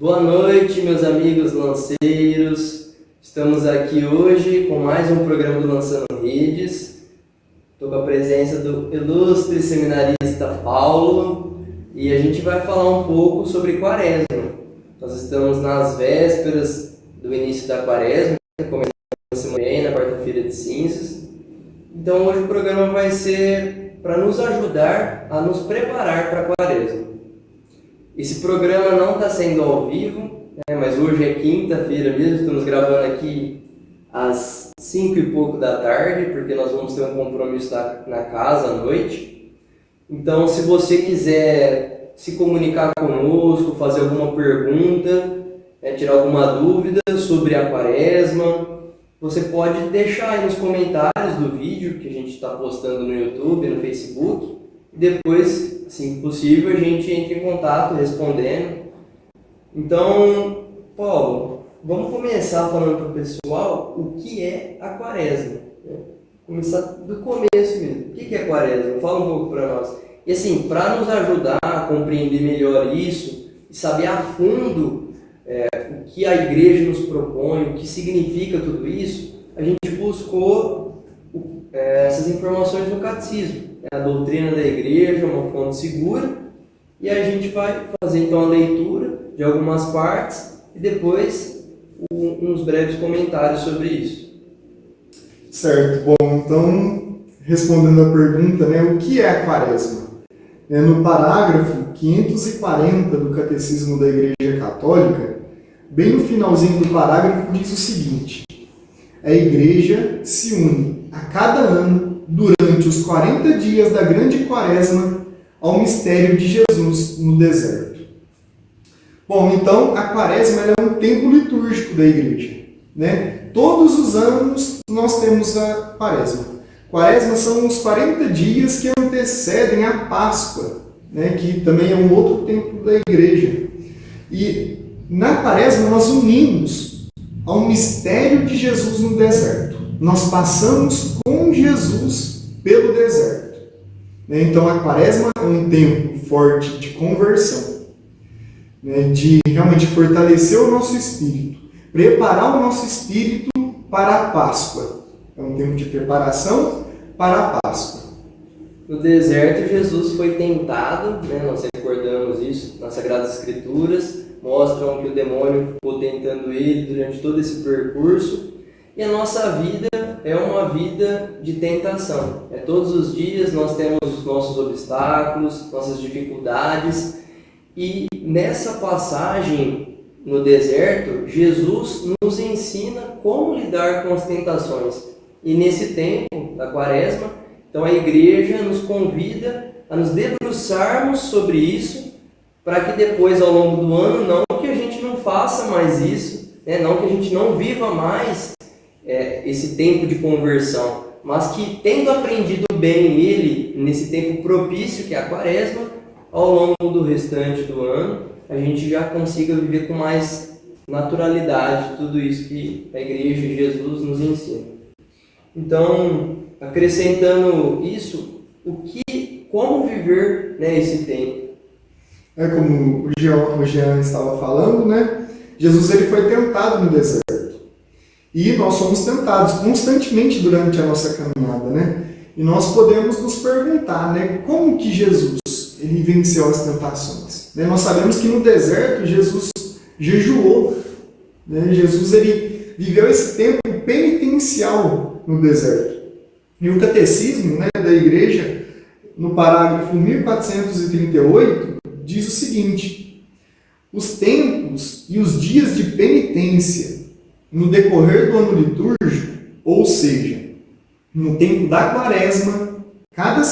Boa noite, meus amigos lanceiros. Estamos aqui hoje com mais um programa do Lançando Redes. Estou com a presença do ilustre seminarista Paulo e a gente vai falar um pouco sobre Quaresma. Nós estamos nas vésperas do início da Quaresma, começando semana bem, na quarta-feira de cinzas. Então hoje o programa vai ser para nos ajudar a nos preparar para a Quaresma. Esse programa não está sendo ao vivo, né, mas hoje é quinta-feira mesmo, estamos gravando aqui às 5 e pouco da tarde, porque nós vamos ter um compromisso na casa à noite. Então, se você quiser se comunicar conosco, fazer alguma pergunta, tirar alguma dúvida sobre a Quaresma, você pode deixar aí nos comentários do vídeo que a gente está postando no YouTube, no Facebook. Depois, assim que possível, a gente entra em contato respondendo. Então, Paulo, vamos começar falando para o pessoal o que é a Quaresma. Começar do começo mesmo. O que é a Quaresma? Fala um pouco para nós. E assim, para nos ajudar a compreender melhor isso e saber a fundo o que a igreja nos propõe, o que significa tudo isso, a gente buscou essas informações no catecismo. A doutrina da igreja, uma fonte segura, e a gente vai fazer então a leitura de algumas partes e depois uns breves comentários sobre isso. Certo, bom, então respondendo a pergunta, o que é a Quaresma? No parágrafo 540 do Catecismo da Igreja Católica, bem no finalzinho do parágrafo diz o seguinte: a igreja se une a cada ano durante os 40 dias da grande Quaresma ao mistério de Jesus no deserto. Bom, então a Quaresma é um tempo litúrgico da igreja, Todos os anos nós temos a Quaresma. Quaresma são os 40 dias que antecedem a Páscoa, que também é um outro tempo da igreja. E na Quaresma nós unimos ao mistério de Jesus no deserto. Nós passamos com Jesus pelo deserto. Então a Quaresma é um tempo forte de conversão, de realmente fortalecer o nosso espírito, preparar o nosso espírito para a Páscoa. É um tempo de preparação para a Páscoa. No deserto, Jesus foi tentado, nós recordamos isso nas Sagradas Escrituras, mostram que o demônio ficou tentando ele durante todo esse percurso. E a nossa vida é uma vida de tentação. Todos os dias nós temos os nossos obstáculos, nossas dificuldades. E nessa passagem no deserto, Jesus nos ensina como lidar com as tentações. E nesse tempo da Quaresma, então a igreja nos convida a nos debruçarmos sobre isso, para que depois, ao longo do ano, não que a gente não faça mais isso, não que a gente não viva mais esse tempo de conversão, mas que, tendo aprendido bem ele, nesse tempo propício que é a Quaresma, ao longo do restante do ano, a gente já consiga viver com mais naturalidade tudo isso que a igreja e Jesus nos ensina. Então, acrescentando isso, como viver esse tempo? Como o Jean estava falando, Jesus ele foi tentado no deserto. E nós somos tentados constantemente durante a nossa caminhada, E nós podemos nos perguntar, como que Jesus ele venceu as tentações? Nós sabemos que no deserto Jesus jejuou, Jesus ele viveu esse tempo penitencial no deserto. E o catecismo da igreja, no parágrafo 1438, diz o seguinte: os tempos e os dias de penitência no decorrer do ano litúrgico, ou seja, no tempo da Quaresma, cada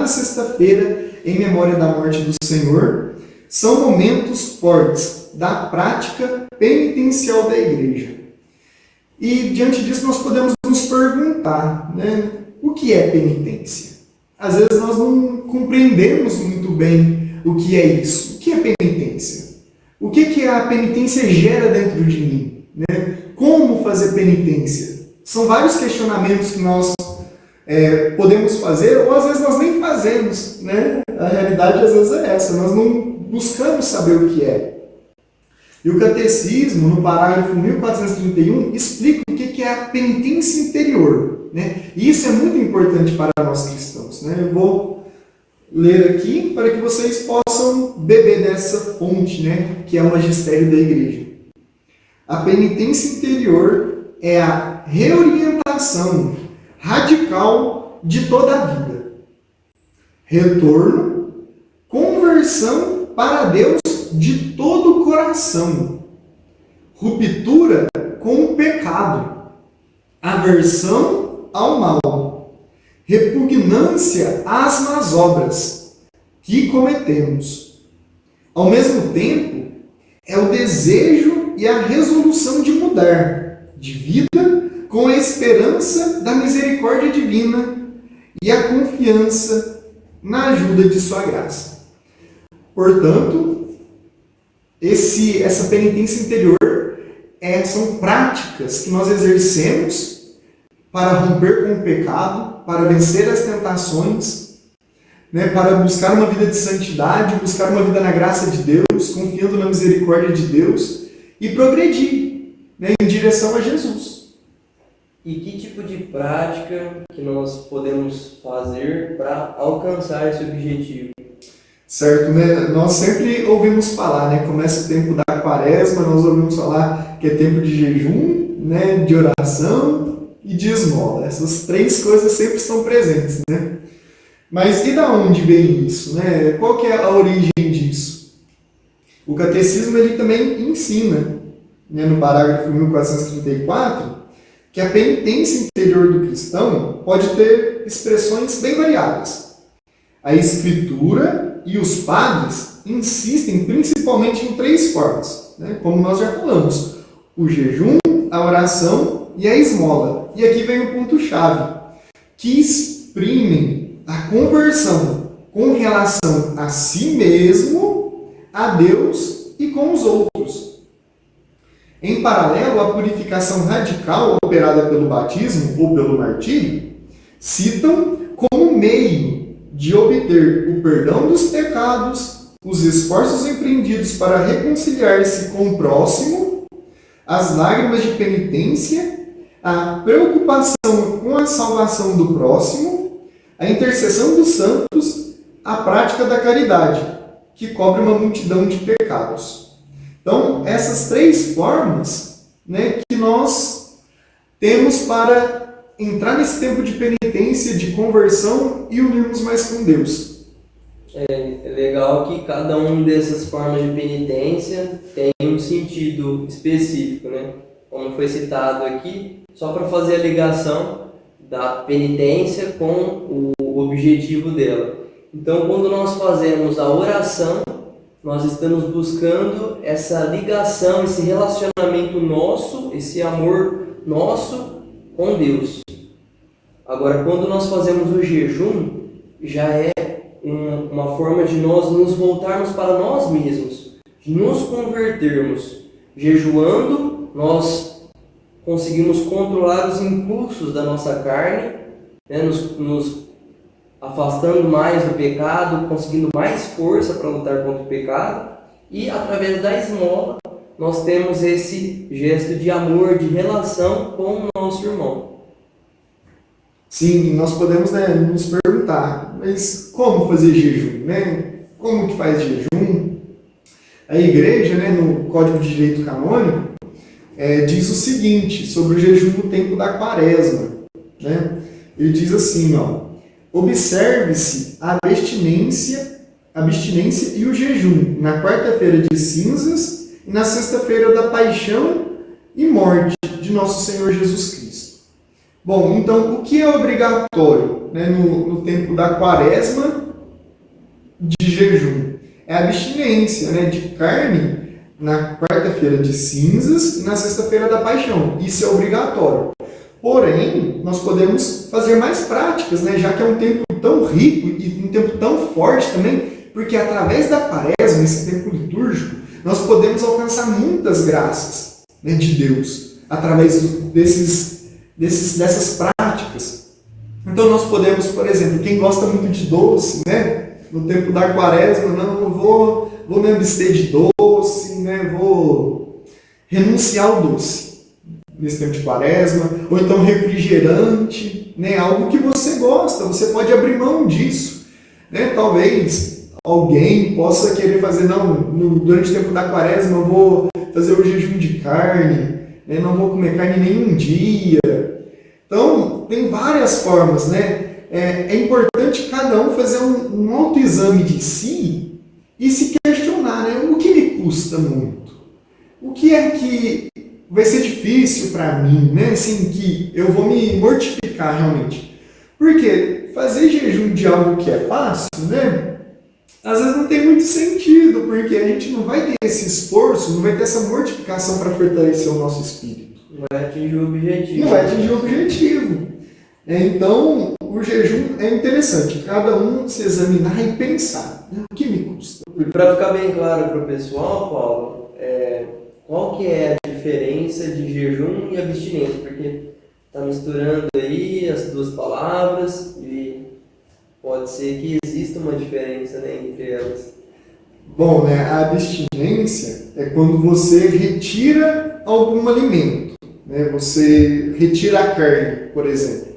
sexta-feira, em memória da morte do Senhor, são momentos fortes da prática penitencial da igreja. E diante disso nós podemos nos perguntar, o que é penitência? Às vezes nós não compreendemos muito bem o que é isso. O que é penitência? O que a penitência gera dentro de mim? Como fazer penitência? São vários questionamentos que nós podemos fazer, ou às vezes nós nem fazemos. A realidade às vezes é essa, nós não buscamos saber o que é. E o Catecismo, no parágrafo 1431, explica o que é a penitência interior, né? E isso é muito importante para nós cristãos, né? Eu vou ler aqui para que vocês possam beber dessa fonte, né? Que é o magistério da Igreja. A penitência interior é a reorientação radical de toda a vida. Retorno, conversão para Deus de todo o coração. Ruptura com o pecado. Aversão ao mal. Repugnância às más obras que cometemos. Ao mesmo tempo, é o desejo e a resolução de mudar de vida com a esperança da misericórdia divina e a confiança na ajuda de sua graça. Portanto, essa penitência interior são práticas que nós exercemos para romper com o pecado, para vencer as tentações, né, para buscar uma vida de santidade, buscar uma vida na graça de Deus, confiando na misericórdia de Deus e progredir, né, em direção a Jesus. E que tipo de prática que nós podemos fazer para alcançar esse objetivo? Certo, né? Nós sempre ouvimos falar, né? Começa o tempo da quaresma, nós ouvimos falar que é tempo de jejum, né? De oração e de esmola. Essas três coisas sempre estão presentes, né? Mas e da onde vem isso, né? Qual que é a origem disso? O Catecismo ele também ensina, né, no parágrafo 1434, que a penitência interior do cristão pode ter expressões bem variadas. A Escritura e os padres insistem principalmente em três formas, né? Como nós já falamos: o jejum, a oração e a esmola. E aqui vem o ponto-chave, que exprimem a conversão com relação a si mesmo, a Deus e com os outros. Em paralelo, a purificação radical operada pelo batismo ou pelo martírio citam como meio de obter o perdão dos pecados, os esforços empreendidos para reconciliar-se com o próximo, as lágrimas de penitência, a preocupação com a salvação do próximo, a intercessão dos santos, a prática da caridade, que cobre uma multidão de pecados. Então, essas três formas, né, que nós temos para entrar nesse tempo de penitência, de conversão e unirmos mais com Deus. É legal que cada uma dessas formas de penitência tem um sentido específico, né? Como foi citado aqui, só para fazer a ligação da penitência com o objetivo dela. Então, quando nós fazemos a oração, nós estamos buscando essa ligação, esse relacionamento nosso, esse amor nosso com Deus. Agora, quando nós fazemos o jejum, já é uma forma de nós nos voltarmos para nós mesmos, de nos convertermos. Jejuando, nós conseguimos controlar os impulsos da nossa carne, né, nos afastando mais do pecado, conseguindo mais força para lutar contra o pecado. E através da esmola, nós temos esse gesto de amor, de relação com o nosso irmão. Sim, nós podemos, né, nos perguntar, mas como fazer jejum, né? Como que faz jejum? A Igreja, né, no Código de Direito Canônico, diz o seguinte sobre o jejum no tempo da quaresma, né? Ele diz assim, ó: observe-se a abstinência e o jejum na quarta-feira de cinzas e na sexta-feira da paixão e morte de nosso Senhor Jesus Cristo. Bom, então, o que é obrigatório, né, no tempo da quaresma de jejum? É a abstinência, né, de carne na quarta-feira de cinzas e na sexta-feira da paixão. Isso é obrigatório. Porém, nós podemos fazer mais práticas, né, já que é um tempo tão rico e um tempo tão forte também, porque através da quaresma, esse tempo litúrgico, nós podemos alcançar muitas graças, né, de Deus, através dessas práticas. Então nós podemos, por exemplo, quem gosta muito de doce, né, no tempo da quaresma, não vou me abster de doce, doce, né? Vou renunciar ao doce nesse tempo de quaresma, ou então refrigerante, né? Algo que você gosta, você pode abrir mão disso, né? Talvez alguém possa querer fazer, durante o tempo da quaresma eu vou fazer o jejum de carne, né? Não vou comer carne nenhum dia. Então, tem várias formas, né? É importante cada um fazer um autoexame de si e se questionar, né? O que me custa muito? O que é que vai ser difícil para mim, né? Assim, que eu vou me mortificar realmente. Porque fazer jejum de algo que é fácil, né? Às vezes não tem muito sentido, porque a gente não vai ter esse esforço, não vai ter essa mortificação para fortalecer o nosso espírito. Não vai atingir o objetivo. Não vai atingir o objetivo. Então, o jejum é interessante, cada um se examinar e pensar, né? O que me custa? E para ficar bem claro para o pessoal, Paulo, qual que é a diferença de jejum e abstinência? Porque está misturando aí as duas palavras e pode ser que exista uma diferença, né, entre elas. Bom, né, a abstinência é quando você retira algum alimento, né? Você retira a carne, por exemplo.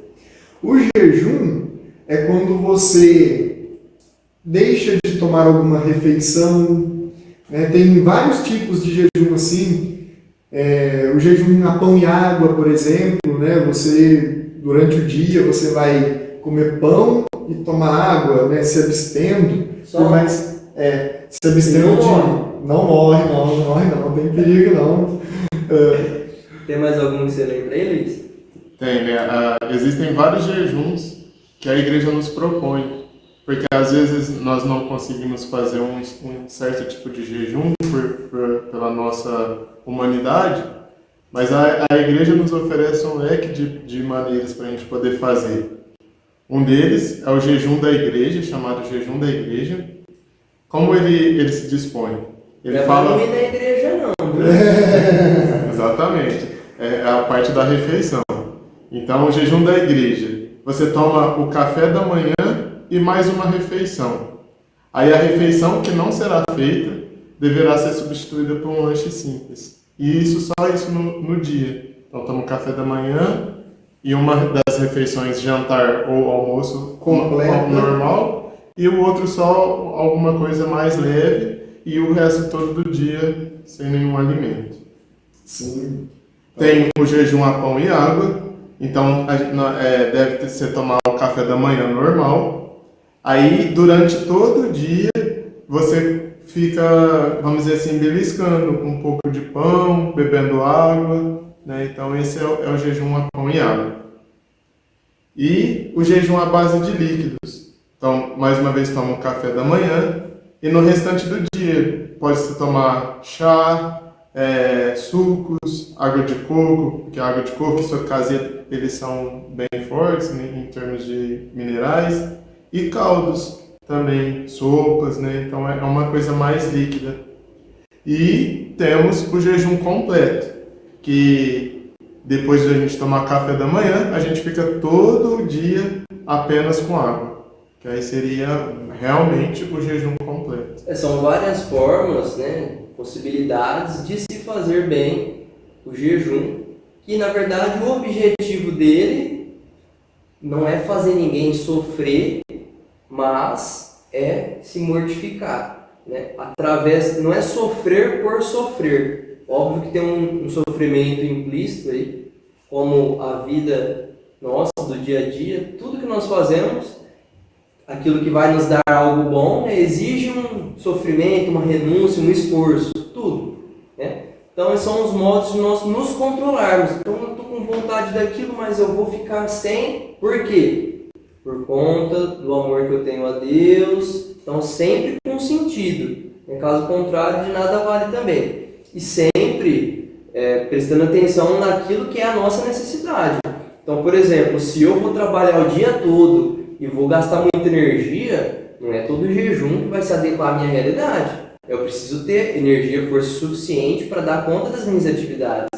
O jejum é quando você deixa de tomar alguma refeição, né? Tem vários tipos de jejum assim. O jejum a pão e água, por exemplo, né? Você, durante o dia, você vai comer pão e tomar água, né? Se abstendo. Se abstendo de... Não morre, não tem perigo, não. Tem mais algum que você lembra aí, Luiz? Tem, né? Existem vários jejuns que a igreja nos propõe, porque às vezes nós não conseguimos fazer um certo tipo de jejum pela nossa humanidade, mas a igreja nos oferece um leque de maneiras para a gente poder fazer. Um deles é o jejum da igreja, chamado jejum da igreja. Como ele se dispõe? Ele fala... Não é da igreja não, viu? Exatamente. É a parte da refeição. Então, o jejum da igreja, você toma o café da manhã e mais uma refeição. Aí a refeição que não será feita deverá ser substituída por um lanche simples. E só isso no dia. Então, toma o café da manhã e uma das refeições, jantar ou almoço completo, normal, e o outro só alguma coisa mais leve e o resto todo do dia sem nenhum alimento. Sim. Tem o jejum a pão e água. Então, deve ser tomar o café da manhã normal. Aí, durante todo o dia, você fica, vamos dizer assim, beliscando com um pouco de pão, bebendo água, né? Então, esse é o jejum a pão e água. E o jejum à base de líquidos. Então, mais uma vez, toma o café da manhã. E no restante do dia, pode-se tomar chá, sucos, água de coco, porque a água de coco e suco caseiro, eles são bem fortes, né, em termos de minerais, e caldos também, sopas, né, então é uma coisa mais líquida. E temos o jejum completo, que depois de a gente tomar café da manhã, a gente fica todo o dia apenas com água, que aí seria realmente o jejum completo. São várias formas, né, possibilidades de se fazer bem o jejum, que na verdade o objetivo dele não é fazer ninguém sofrer, mas é se mortificar, né? Não é sofrer por sofrer. Óbvio que tem um sofrimento implícito aí, como a vida nossa do dia a dia, tudo que nós fazemos, aquilo que vai nos dar algo bom, né, exige um sofrimento, uma renúncia, um esforço, tudo, né? Então, esses são os modos de nós nos controlarmos. Então, eu estou com vontade daquilo, mas eu vou ficar sem. Por quê? Por conta do amor que eu tenho a Deus. Então, sempre com sentido. Em caso contrário, de nada vale também. E sempre prestando atenção naquilo que é a nossa necessidade. Então, por exemplo, se eu vou trabalhar o dia todo e vou gastar muita energia, não é todo jejum que vai se adequar à minha realidade. Eu preciso ter energia, força suficiente para dar conta das minhas atividades.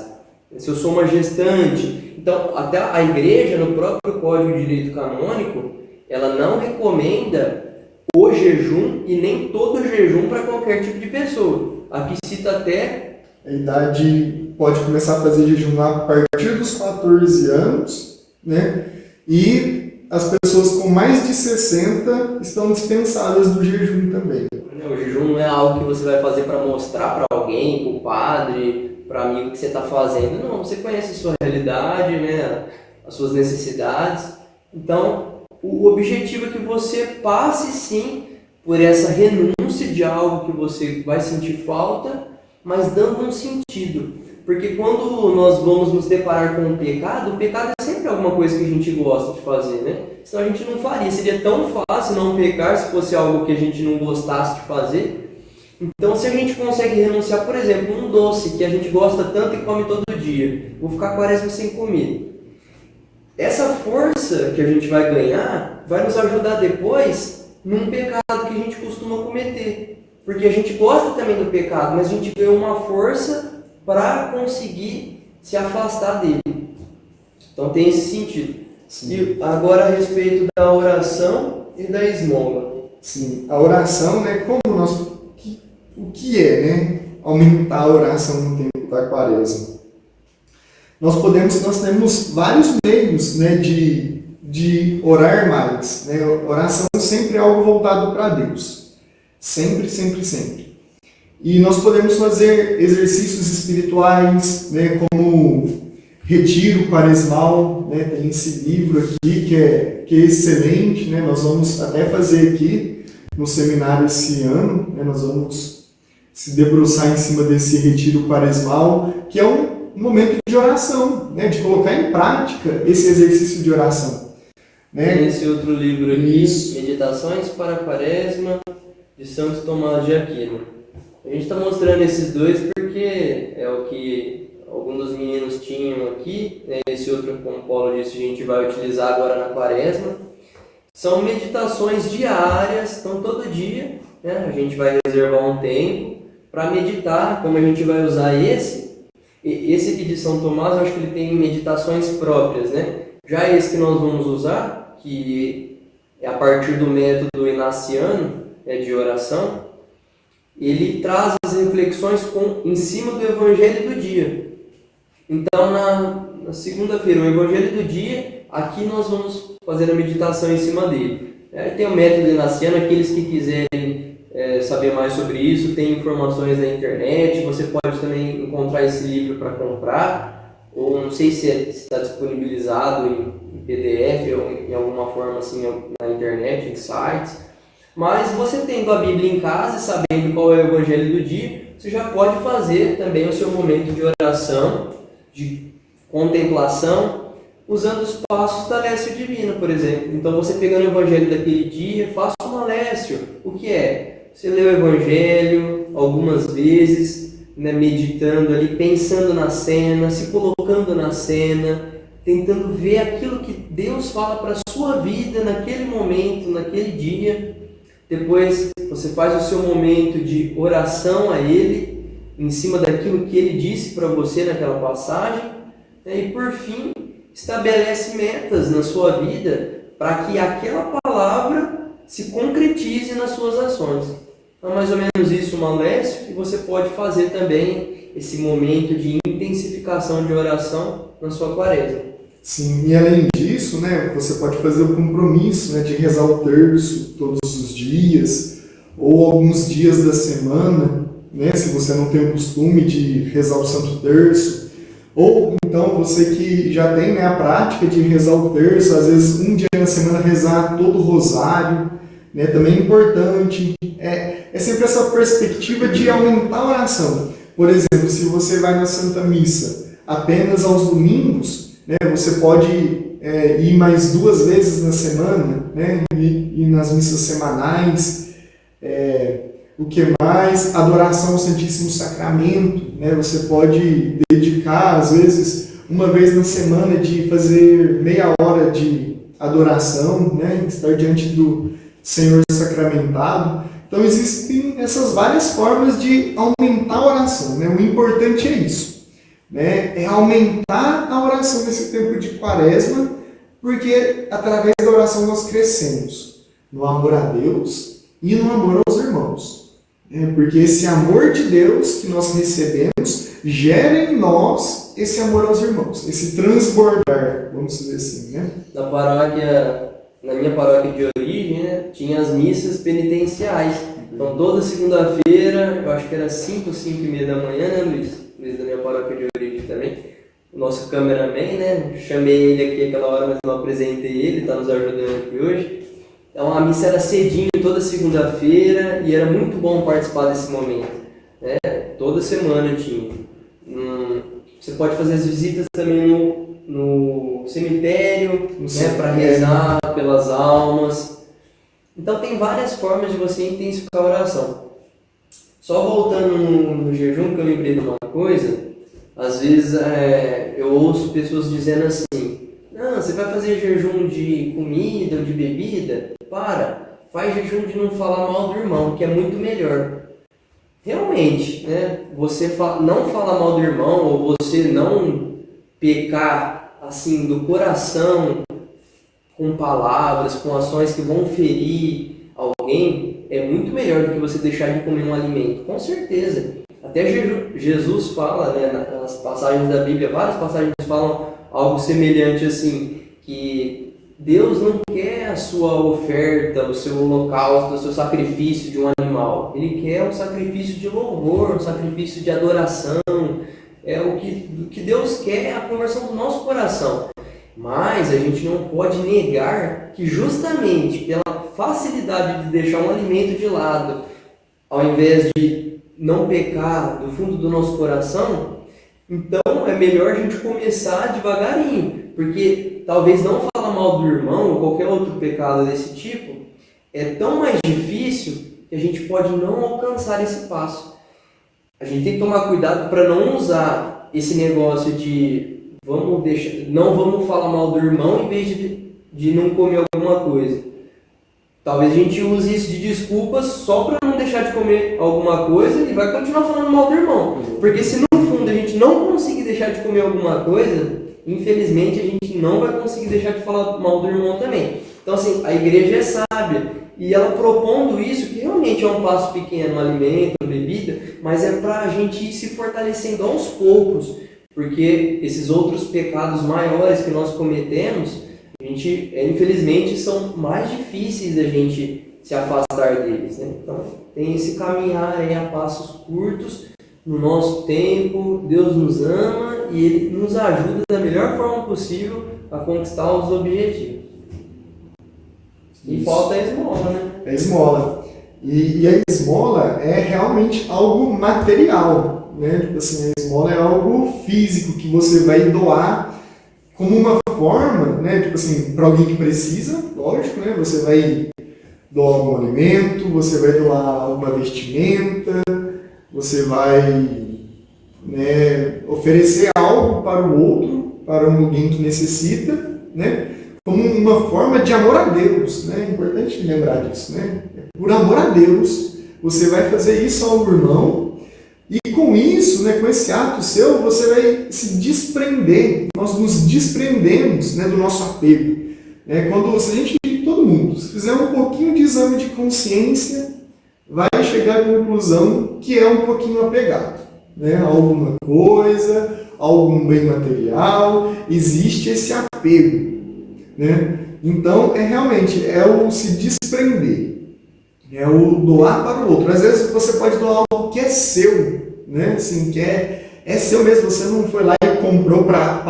Se eu sou uma gestante, então até a igreja, no próprio Código de Direito Canônico, ela não recomenda o jejum e nem todo jejum para qualquer tipo de pessoa. aqui cita até... A idade pode começar a fazer jejum a partir dos 14 anos, né? E as pessoas com mais de 60 estão dispensadas do jejum também. O jejum não é algo que você vai fazer para mostrar para alguém, para o padre, para amigo que você está fazendo. Não, você conhece a sua realidade, né? As suas necessidades. Então, o objetivo é que você passe sim por essa renúncia de algo que você vai sentir falta, mas dando um sentido. Porque quando nós vamos nos deparar com o pecado é sempre alguma coisa que a gente gosta de fazer, né? Senão a gente não faria. Seria tão fácil não pecar se fosse algo que a gente não gostasse de fazer. Então, se a gente consegue renunciar, por exemplo, um doce que a gente gosta tanto e come todo dia, vou ficar quaresma sem comer. Essa força que a gente vai ganhar vai nos ajudar depois num pecado que a gente costuma cometer. Porque a gente gosta também do pecado, mas a gente ganhou uma força para conseguir se afastar dele. Então tem esse sentido. Sim. E agora a respeito da oração e da esmola. Sim, a oração, né, o que é, né, aumentar a oração no tempo da quaresma? Nós temos vários meios, né, de orar mais, né? Oração sempre é algo voltado para Deus. Sempre, sempre, sempre. E nós podemos fazer exercícios espirituais, né, como retiro quaresmal, né, tem esse livro aqui que é excelente, né, nós vamos até fazer aqui no seminário esse ano, né, nós vamos se debruçar em cima desse retiro quaresmal, que é um momento de oração, né, de colocar em prática esse exercício de oração. Né? Tem esse outro livro aqui, Meditações para a Quaresma, de Santo Tomás de Aquino. A gente está mostrando esses dois porque é o que alguns dos meninos tinham aqui, né? Esse outro, como o Paulo disse, a gente vai utilizar agora na Quaresma. São meditações diárias, então todo dia, né, a gente vai reservar um tempo para meditar. Como a gente vai usar esse aqui de São Tomás, eu acho que ele tem meditações próprias, né? Já esse que nós vamos usar, que é a partir do método inaciano, de oração, ele traz as reflexões em cima do Evangelho do dia. Então, na segunda-feira, o Evangelho do dia, aqui nós vamos fazer a meditação em cima dele. Tem o método inaciano, aqueles que quiserem saber mais sobre isso, tem informações na internet, você pode também encontrar esse livro para comprar, ou não sei se está disponibilizado em PDF ou em alguma forma assim na internet, em sites. Mas você tendo a Bíblia em casa e sabendo qual é o Evangelho do dia, você já pode fazer também o seu momento de oração, de contemplação, usando os passos da Lécio Divina, por exemplo. Então você pegando o Evangelho daquele dia, faça uma Lécio. O que é? Você lê o Evangelho algumas vezes, né, meditando ali, pensando na cena, se colocando na cena, tentando ver aquilo que Deus fala para a sua vida naquele momento, naquele dia. Depois você faz o seu momento de oração a Ele, em cima daquilo que Ele disse para você naquela passagem, e por fim estabelece metas na sua vida para que aquela palavra se concretize nas suas ações. Então, mais ou menos isso, uma Lécio, e você pode fazer também esse momento de intensificação de oração na sua quaresma. Sim, e além disso, né, você pode fazer o compromisso, né, de rezar o terço todos os dias, ou alguns dias da semana, né, se você não tem o costume de rezar o Santo Terço, ou então você que já tem, né, a prática de rezar o terço, às vezes um dia na semana rezar todo o rosário, né, também é importante. É sempre essa perspectiva de aumentar a oração. Por exemplo, se você vai na Santa Missa apenas aos domingos, né, você pode ir mais 2 vezes na semana, né, ir nas missas semanais. O que mais? Adoração ao Santíssimo Sacramento. Né, você pode dedicar, às vezes, 1 vez na semana de fazer meia hora de adoração, né, estar diante do Senhor sacramentado. Então existem essas várias formas de aumentar a oração. Né? O importante é isso. Né? É aumentar a oração nesse tempo de quaresma, porque através da oração nós crescemos no amor a Deus e no amor aos irmãos. Porque esse amor de Deus que nós recebemos gera em nós esse amor aos irmãos, esse transbordar, vamos dizer assim, né? Na minha paróquia de origem, né, tinha as missas penitenciais. Então toda segunda-feira, eu acho que era 5, 5 e meia da manhã, né, Luiz? Luiz da minha paróquia de origem também. O nosso cameraman, né? Chamei ele aqui aquela hora, mas não apresentei ele, está nos ajudando aqui hoje. Então a missa era cedinho, toda segunda-feira, e era muito bom participar desse momento. Né? Toda semana tinha. Você pode fazer as visitas também no cemitério, né, para rezar pelas almas. Então tem várias formas de você intensificar a oração. Só voltando no jejum, que eu lembrei de uma coisa, às vezes eu ouço pessoas dizendo assim: não, você vai fazer jejum de comida ou de bebida? Faz jejum de não falar mal do irmão, que é muito melhor. Realmente, né, você não falar mal do irmão, ou você não pecar assim do coração, com palavras, com ações que vão ferir alguém, é muito melhor do que você deixar de comer um alimento, com certeza. Até Jesus fala, né, nas passagens da Bíblia, várias passagens falam algo semelhante assim, que Deus não quer a sua oferta, o seu holocausto, o seu sacrifício de um animal. Ele quer um sacrifício de louvor, um sacrifício de adoração. O que Deus quer é a conversão do nosso coração. Mas a gente não pode negar que justamente pela facilidade de deixar um alimento de lado, ao invés de não pecar do fundo do nosso coração, então é melhor a gente começar devagarinho, porque talvez não falar mal do irmão ou qualquer outro pecado desse tipo é tão mais difícil que a gente pode não alcançar esse passo. A gente tem que tomar cuidado para não usar esse negócio de não vamos falar mal do irmão em vez de não comer alguma coisa. Talvez a gente use isso de desculpas só para não deixar de comer alguma coisa e vai continuar falando mal do irmão. Porque se no fundo a gente não conseguir deixar de comer alguma coisa, infelizmente a gente não vai conseguir deixar de falar mal do irmão também. Então assim, a igreja é sábia e ela propondo isso, que realmente é um passo pequeno, um alimento, uma bebida, mas é para a gente ir se fortalecendo aos poucos, porque esses outros pecados maiores que nós cometemos, infelizmente são mais difíceis da gente se afastar deles, né? Então tem esse caminhar aí a passos curtos, no nosso tempo. Deus nos ama e Ele nos ajuda da melhor forma possível a conquistar os objetivos. E falta a esmola, né? A esmola. E a esmola é realmente algo material, né? Tipo assim, a esmola é algo físico que você vai doar como uma forma, né? Tipo assim, para alguém que precisa, lógico, né? Você vai doar algum alimento, você vai doar alguma vestimenta, você vai, né, oferecer algo para o outro, para alguém que necessita, né? Como uma forma de amor a Deus, né? É importante lembrar disso, né? Por amor a Deus, você vai fazer isso ao irmão e com isso, né, com esse ato seu, você vai se desprender. Nós nos desprendemos, né, do nosso apego. Quando se a gente, todo mundo, se fizer um pouquinho de exame de consciência, vai chegar à conclusão que é um pouquinho apegado, né? Alguma coisa, algum bem material, existe esse apego. Né? Então, realmente o se desprender, é o doar para o outro. Às vezes você pode doar algo que é seu, né? Assim, que é seu mesmo, você não foi lá e comprou para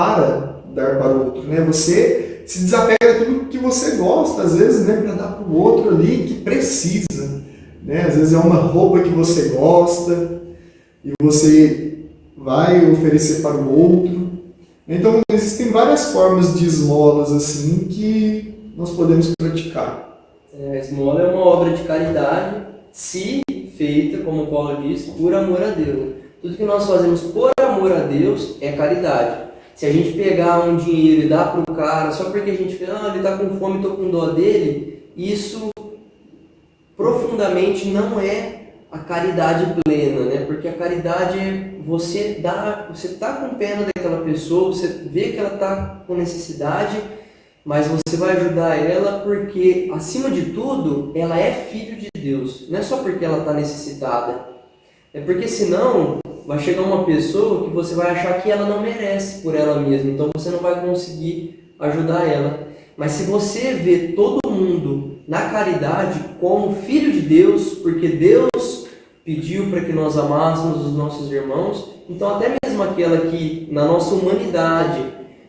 dar para o outro. Né? Você se desapega de tudo que você gosta, às vezes, né, para dar para o outro ali que precisa. Né? Às vezes é uma roupa que você gosta e você vai oferecer para o outro. Então, existem várias formas de esmolas assim que nós podemos praticar. A esmola é uma obra de caridade, se feita, como o Paulo disse, por amor a Deus. Tudo que nós fazemos por amor a Deus é caridade. Se a gente pegar um dinheiro e dar para o cara só porque a gente fala, ele está com fome, estou com dó dele, isso profundamente não é a caridade plena, né? Porque a caridade é você está com pena daquela pessoa, você vê que ela está com necessidade mas você vai ajudar ela porque, acima de tudo, ela é filho de Deus. Não é só porque ela está necessitada. É porque senão vai chegar uma pessoa que você vai achar que ela não merece por ela mesma. Então você não vai conseguir ajudar ela. Mas se você vê todo mundo na caridade como filho de Deus, porque Deus pediu para que nós amássemos os nossos irmãos, então até mesmo aquela que na nossa humanidade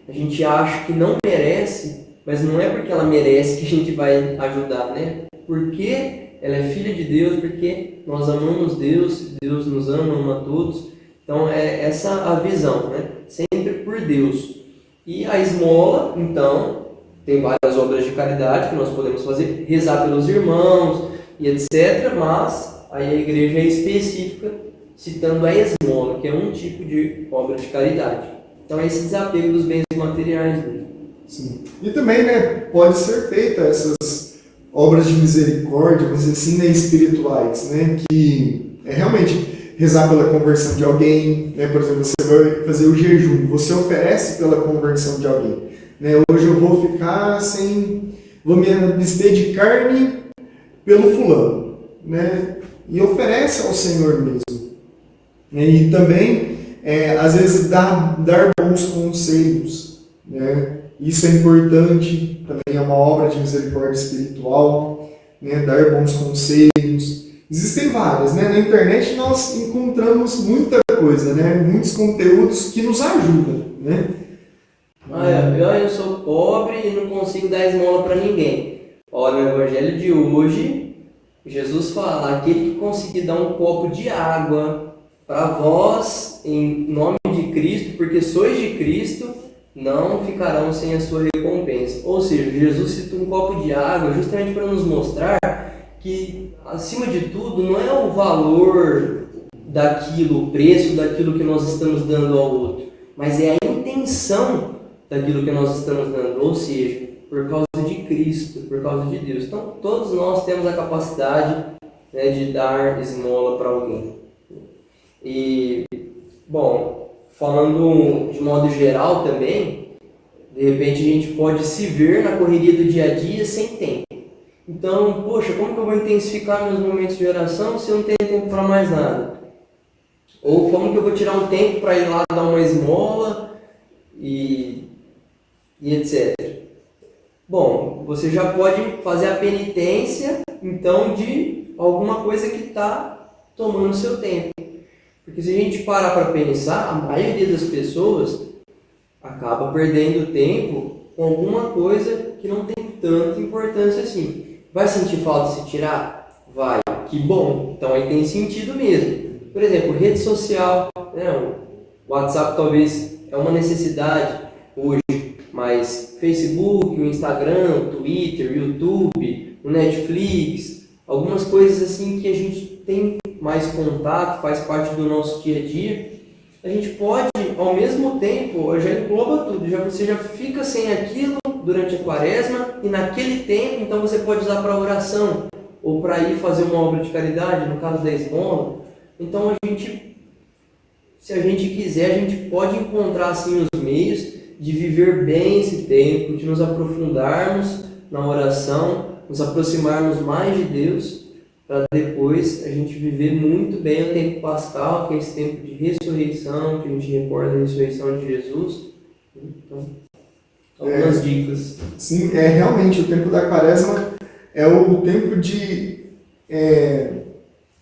a gente acha que não merece, mas não é porque ela merece que a gente vai ajudar, né? Porque ela é filha de Deus, porque nós amamos Deus, Deus nos ama a todos. Então é essa a visão, né? Sempre por Deus. E a esmola, então, tem várias obras de caridade que nós podemos fazer, rezar pelos irmãos e etc. Mas aí a igreja é específica, citando a esmola, que é um tipo de obra de caridade. Então é esse desapego dos bens materiais mesmo. Sim. E também, né, pode ser feita essas obras de misericórdia, vamos dizer assim, né, espirituais, né, que é realmente rezar pela conversão de alguém, né, por exemplo, você vai fazer o jejum, você oferece pela conversão de alguém, né, hoje eu vou ficar vou me abster de carne pelo fulano, né, e oferece ao Senhor mesmo, e também, às vezes, dar bons conselhos, né, isso é importante, também é uma obra de misericórdia espiritual, né? Dar bons conselhos. Existem várias, né? Na internet nós encontramos muita coisa, né? Muitos conteúdos que nos ajudam, né? Eu sou pobre e não consigo dar esmola para ninguém. Olha, no Evangelho de hoje, Jesus fala, aquele que conseguir dar um copo de água para vós, em nome de Cristo, porque sois de Cristo, não ficarão sem a sua recompensa. Ou seja, Jesus citou um copo de água justamente para nos mostrar que, acima de tudo, não é o valor daquilo, o preço daquilo que nós estamos dando ao outro, mas é a intenção daquilo que nós estamos dando, ou seja, por causa de Cristo, por causa de Deus. Então, todos nós temos a capacidade, né, de dar esmola para alguém. E, bom, falando de modo geral também, de repente a gente pode se ver na correria do dia a dia sem tempo. Então, poxa, como que eu vou intensificar meus momentos de oração se eu não tenho tempo para mais nada? Ou como que eu vou tirar um tempo para ir lá dar uma esmola e etc. Bom, você já pode fazer a penitência, então, de alguma coisa que está tomando seu tempo. Porque se a gente parar para pensar, a maioria das pessoas acaba perdendo tempo com alguma coisa que não tem tanta importância assim. Vai sentir falta se tirar? Vai. Que bom. Então aí tem sentido mesmo. Por exemplo, rede social, né? O WhatsApp talvez é uma necessidade hoje, mas Facebook, o Instagram, o Twitter, o YouTube, o Netflix, algumas coisas assim que a gente tem mais contato, faz parte do nosso dia a dia, a gente pode, ao mesmo tempo, já engloba tudo, você já fica sem aquilo durante a quaresma e naquele tempo, então você pode usar para oração ou para ir fazer uma obra de caridade, no caso da esmola. Então se a gente quiser, a gente pode encontrar assim os meios de viver bem esse tempo, de nos aprofundarmos na oração, nos aproximarmos mais de Deus, para depois a gente viver muito bem o tempo pascal, que é esse tempo de ressurreição, que a gente recorda a ressurreição de Jesus. Então, algumas dicas. Sim, realmente o tempo da quaresma é o tempo de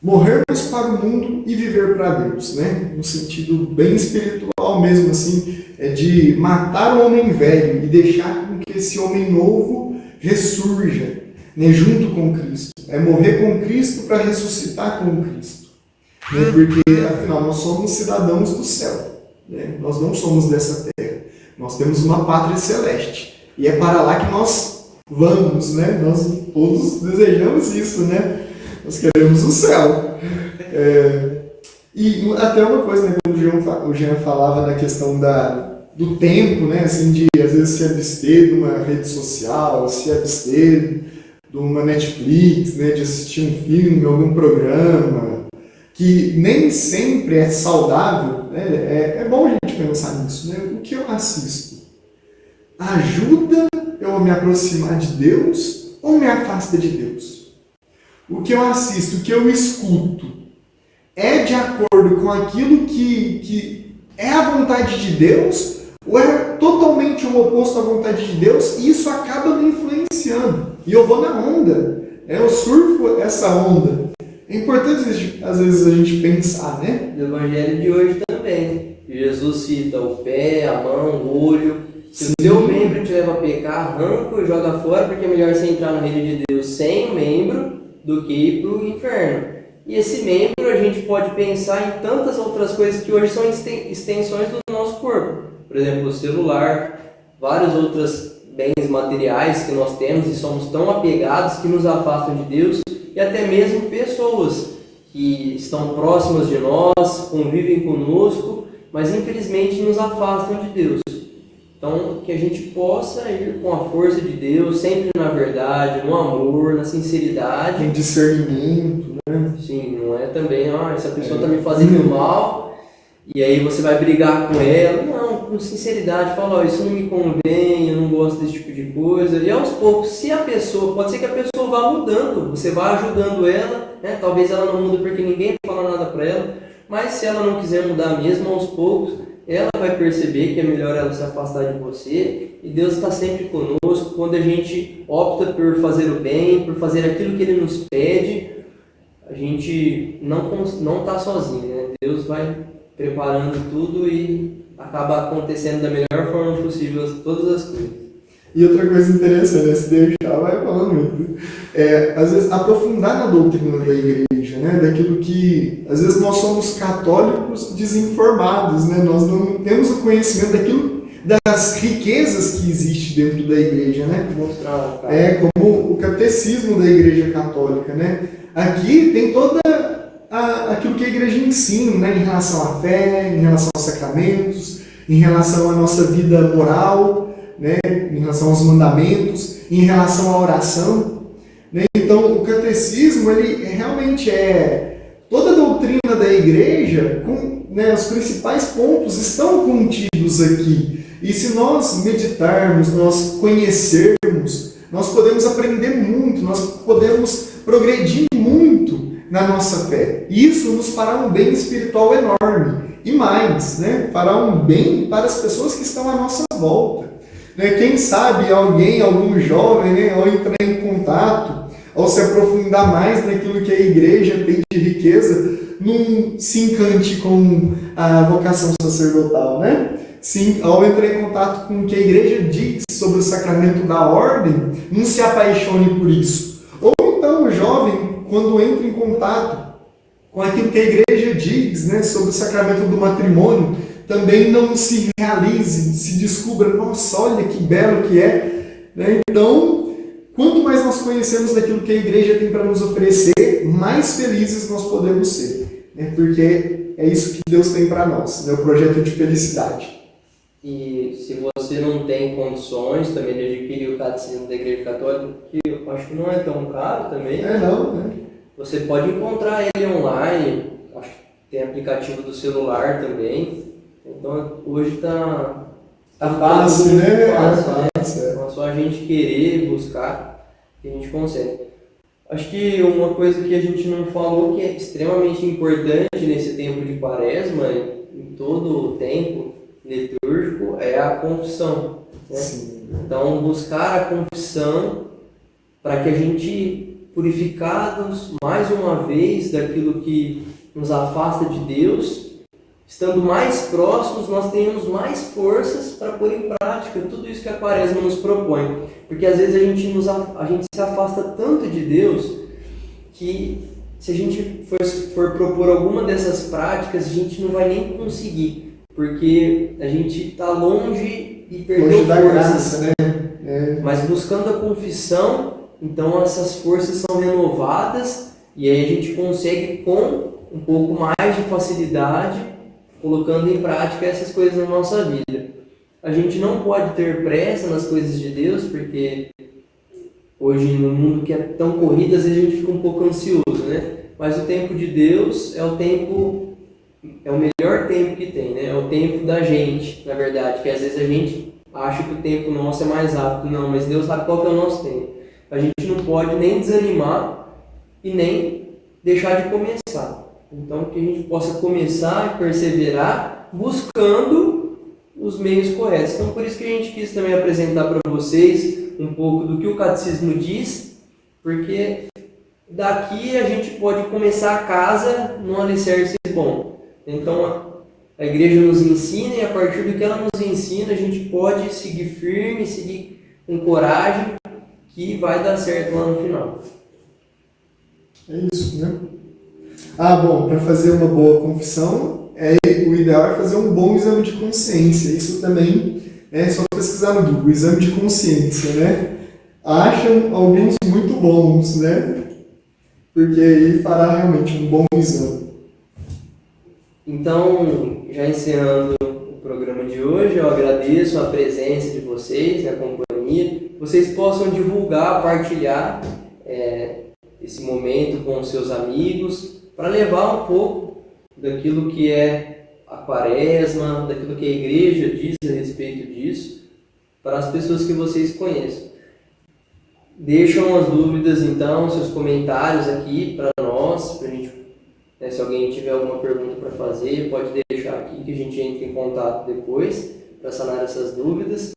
morrermos para o mundo e viver para Deus, né? No sentido bem espiritual mesmo, assim, de matar o homem velho e deixar com que esse homem novo ressurja, né, junto com Cristo. É morrer com Cristo para ressuscitar com Cristo. Né, porque, afinal, nós somos cidadãos do céu. Né? Nós não somos dessa terra. Nós temos uma pátria celeste. E é para lá que nós vamos, né? Nós todos desejamos isso, né? Nós queremos o céu. E até uma coisa, né, quando o Jean falava da questão do tempo, né, assim, de às vezes se abster de uma rede social, se abster de uma Netflix, né, de assistir um filme, algum programa, que nem sempre é saudável, né, é bom a gente pensar nisso, né, o que eu assisto, ajuda eu a me aproximar de Deus ou me afasta de Deus? O que eu assisto, o que eu escuto, é de acordo com aquilo que é a vontade de Deus ou é totalmente o oposto à vontade de Deus e isso acaba me influenciando? E eu vou na onda, eu surfo essa onda. É importante, às vezes, a gente pensar, né? No Evangelho de hoje também, Jesus cita o pé, a mão, o olho. Se o teu membro te leva a pecar, arranca e joga fora, porque é melhor você entrar no reino de Deus sem o membro do que ir para o inferno. E esse membro a gente pode pensar em tantas outras coisas que hoje são extensões do nosso corpo. Por exemplo, o celular, vários outros bens materiais que nós temos e somos tão apegados que nos afastam de Deus, e até mesmo pessoas que estão próximas de nós, convivem conosco, mas infelizmente nos afastam de Deus. Então, que a gente possa ir com a força de Deus, sempre na verdade, no amor, na sinceridade. Em discernimento, né? Sim, não é também, essa pessoa está me fazendo mal, e aí você vai brigar com ela. Não, com sinceridade, fala, isso não me convém, eu não gosto desse tipo de coisa. E aos poucos, se a pessoa, pode ser que a pessoa vá mudando, você vá ajudando ela, né? Talvez ela não mude porque ninguém fala nada para ela, mas se ela não quiser mudar mesmo, aos poucos, ela vai perceber que é melhor ela se afastar de você, e Deus está sempre conosco. Quando a gente opta por fazer o bem, por fazer aquilo que Ele nos pede, a gente não está sozinho, né? Deus vai preparando tudo e acaba acontecendo da melhor forma possível todas as coisas. E outra coisa interessante, esse Deus já vai falando muito, às vezes aprofundar na doutrina da igreja, né? Daquilo que, às vezes nós somos católicos desinformados, né? Nós não temos o conhecimento daquilo, das riquezas que existe dentro da igreja, né? Mostrar, como o catecismo da igreja católica, né? Aqui tem toda aquilo que a igreja ensina, né? Em relação à fé, em relação aos sacramentos, em relação à nossa vida moral, né? Em relação aos mandamentos, em relação à oração, né? Então, o catecismo, ele realmente é toda a doutrina da igreja, né? Os principais pontos estão contidos aqui. E se nós meditarmos, nós conhecermos, nós podemos aprender muito, nós podemos progredir muito na nossa fé. E isso nos fará um bem espiritual enorme. E mais, né? Fará um bem para as pessoas que estão à nossa volta. Né? Quem sabe algum jovem, né? Ao entrar em contato, ao se aprofundar mais naquilo que a igreja tem de riqueza, não se encante com a vocação sacerdotal, né? Sim, ao entrar em contato com o que a igreja diz sobre o sacramento da ordem, não se apaixone por isso. Ou então o jovem, quando entra em contato com aquilo que a igreja diz, né, sobre o sacramento do matrimônio, também não se realize, se descubra, nossa, olha que belo que é. Né? Então, quanto mais nós conhecemos daquilo que a igreja tem para nos oferecer, mais felizes nós podemos ser. Né? Porque é isso que Deus tem para nós, né? O projeto de felicidade. E se você não tem condições também de adquirir o catecismo da Igreja Católica, que eu acho que não é tão caro também, Não, né? Você pode encontrar ele online, acho que tem aplicativo do celular também. Então hoje tá fácil, né? Fácil, né? Fácil. É só a gente querer, buscar, que a gente consegue. Acho que uma coisa que a gente não falou que é extremamente importante nesse tempo de quaresma, em todo o tempo litúrgico, é a confissão. Né? Então, buscar a confissão para que a gente, purificados mais uma vez daquilo que nos afasta de Deus, estando mais próximos, nós tenhamos mais forças para pôr em prática tudo isso que a quaresma nos propõe. Porque às vezes a gente se afasta tanto de Deus que se a gente for propor alguma dessas práticas, a gente não vai nem conseguir. Porque a gente está longe e perdeu forças. Graça, né? Mas buscando a confissão, então essas forças são renovadas e aí a gente consegue com um pouco mais de facilidade, colocando em prática essas coisas na nossa vida. A gente não pode ter pressa nas coisas de Deus, porque hoje no mundo que é tão corrido, às vezes a gente fica um pouco ansioso, né? Mas o tempo de Deus é o melhor tempo que tem, né? É o tempo da gente, na verdade, que às vezes a gente acha que o tempo nosso é mais rápido. Não, mas Deus sabe qual que é o nosso tempo. A gente não pode nem desanimar e nem deixar de começar. Então, que a gente possa começar e perseverar buscando os meios corretos. Então, por isso que a gente quis também apresentar para vocês um pouco do que o catecismo diz, porque daqui a gente pode começar a casa num alicerce bom. Então, a igreja nos ensina e a partir do que ela nos ensina, a gente pode seguir firme, seguir com coragem, que vai dar certo lá no final. É isso, né? Bom, para fazer uma boa confissão, o ideal é fazer um bom exame de consciência. Isso também é só pesquisar no Google, exame de consciência, né? Acham alguns muito bons, né? Porque aí fará realmente um bom exame. Então, já encerrando o programa de hoje, eu agradeço a presença de vocês, a companhia, que vocês possam divulgar, partilhar esse momento com os seus amigos, para levar um pouco daquilo que é a quaresma, daquilo que a igreja diz a respeito disso, para as pessoas que vocês conheçam. Deixam as dúvidas, então, seus comentários aqui para nós, para a gente, se alguém tiver alguma pergunta para fazer, pode deixar aqui que a gente entre em contato depois para sanar essas dúvidas.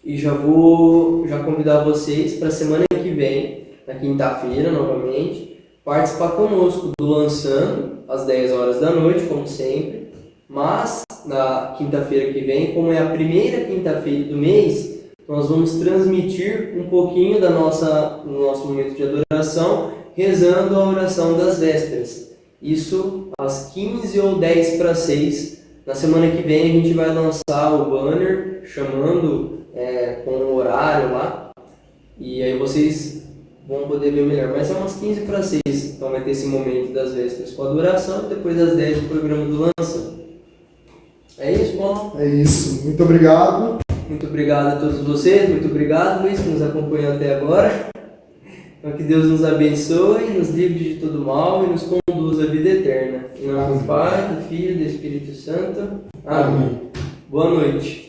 E já vou convidar vocês para a semana que vem, na quinta-feira novamente, participar conosco do Lançando, às 10 horas da noite, como sempre. Mas, na quinta-feira que vem, como é a primeira quinta-feira do mês, nós vamos transmitir um pouquinho do nosso momento de adoração, rezando a oração das vésperas. Isso às 15 ou 10 para 6. Na semana que vem a gente vai lançar o banner, chamando com o horário lá. E aí vocês vão poder ver melhor. Mas é umas 15 para 6. Então vai ter esse momento das vésperas com a adoração e depois das 10 o programa do Lançando. É isso, Paulo? É isso. Muito obrigado. Muito obrigado a todos vocês. Muito obrigado, Luiz, que nos acompanhou até agora. Então que Deus nos abençoe, nos livre de todo mal e nos conduz à vida eterna. Em nome do Pai, do Filho e do Espírito Santo. Amém. Boa noite.